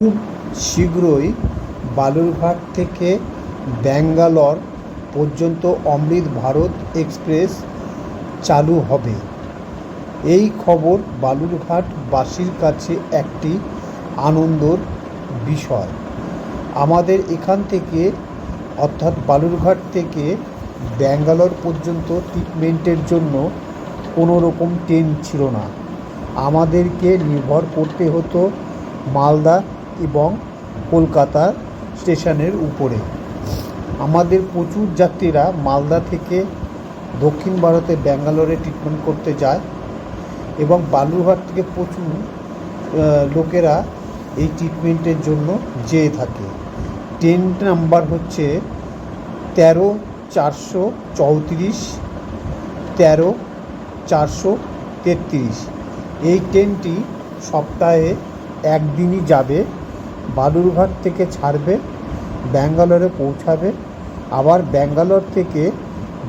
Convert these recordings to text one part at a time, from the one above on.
খুব শীঘ্রই বালুরঘাট থেকে ব্যাঙ্গালোর পর্যন্ত অমৃত ভারত এক্সপ্রেস চালু হবে। এই খবর বালুরঘাটবাসীর কাছে একটি আনন্দর বিষয়। আমাদের এখান থেকে অর্থাৎ বালুরঘাট থেকে ব্যাঙ্গালোর পর্যন্ত ট্রিটমেন্টের জন্য কোনো রকম ট্রেন ছিল না। আমাদেরকে নির্ভর করতে হতো মালদা এবং কলকাতা স্টেশনের উপরে। আমাদের প্রচুর যাত্রীরা মালদা থেকে দক্ষিণ ভারতে ব্যাঙ্গালোরে ট্রিটমেন্ট করতে যায় এবং বালুরঘাট থেকে প্রচুর লোকেরা এই ট্রিটমেন্টের জন্য যেয়ে থাকে। ট্রেন নাম্বার হচ্ছে 13-434, 13-433। এই ট্রেনটি সপ্তাহে একদিনই যাবে। বালুরঘাট থেকে ছাড়বে, ব্যাঙ্গালোরে পৌঁছাবে, আবার ব্যাঙ্গালোর থেকে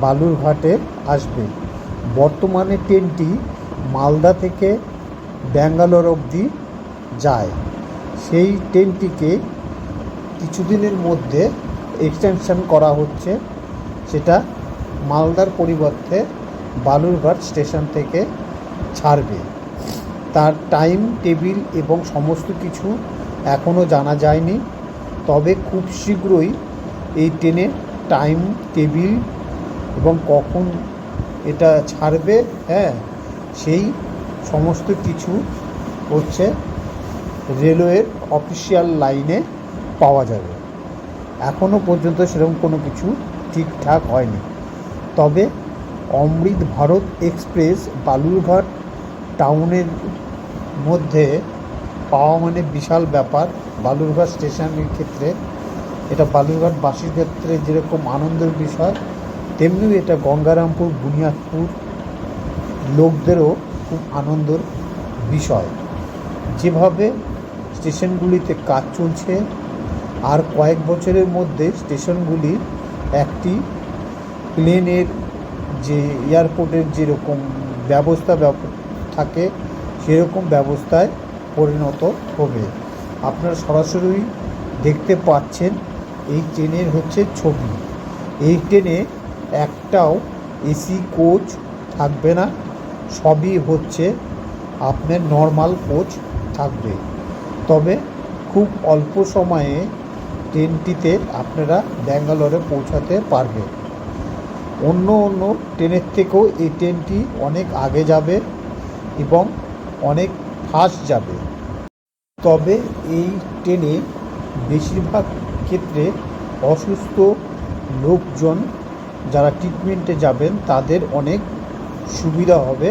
বালুরঘাটে আসবে। বর্তমানে ট্রেনটি মালদা থেকে ব্যাঙ্গালোর অবধি যায়। সেই ট্রেনটিকে কিছুদিনের মধ্যে এক্সটেনশন করা হচ্ছে, সেটা মালদার পরিবর্তে বালুরঘাট স্টেশন থেকে ছাড়বে। তার টাইম টেবিল এবং সমস্ত কিছু এখনও জানা যায়নি, তবে খুব শীঘ্রই এই ট্রেনের টাইম টেবিল এবং কখন এটা ছাড়বে সেই সমস্ত কিছু হচ্ছে রেলওয়ের অফিসিয়াল লাইনে পাওয়া যাবে। এখনও পর্যন্ত সেরকম কোনো কিছু ঠিকঠাক হয়নি, তবে অমৃত ভারত এক্সপ্রেস বালুরঘাট টাউনের মধ্যে পাওয়া মানে বিশাল ব্যাপার। বালুরঘাট স্টেশনের ক্ষেত্রে এটা বালুরঘাটবাসীর ক্ষেত্রে যেরকম আনন্দের বিষয়, তেমনি এটা গঙ্গারামপুর বুনিয়াদপুর লোকদেরও খুব আনন্দের বিষয়। যেভাবে স্টেশনগুলিতে কাজ চলছে, আর কয়েক বছরের মধ্যে স্টেশনগুলি একটি প্লেনের যে এয়ারপোর্টের যেরকম ব্যবস্থা থাকে সেরকম ব্যবস্থায় পরিণত হবে। আপনারা সরাসরি দেখতে পাচ্ছেন এই ট্রেনের হচ্ছে ছবি। এই ট্রেনে একটাও এসি কোচ থাকবে না, সবই হচ্ছে আপনার নর্মাল কোচ থাকবে। তবে খুব অল্প সময়ে ট্রেনটিতে আপনারা ব্যাঙ্গালোরে পৌঁছাতে পারবেন। অন্য ট্রেনের থেকেও এই ট্রেনটি অনেক আগে যাবে এবং অনেক ফাস্ট যাবে। তবে এই ট্রেনে বেশিরভাগ ক্ষেত্রে অসুস্থ লোকজন যারা ট্রিটমেন্টে যাবেন তাদের অনেক সুবিধা হবে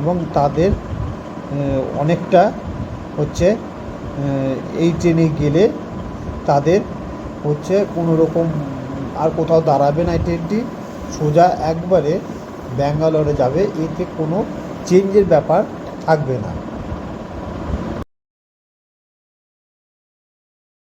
এবং তাদের অনেকটা হচ্ছে এই ট্রেনে গেলে তাদের হচ্ছে কোনো রকম আর কোথাও দাঁড়াবে না। এই ট্রেনটি সোজা একবারে ব্যাঙ্গালোরে যাবে, এতে কোনো চেঞ্জের ব্যাপার থাকবে না।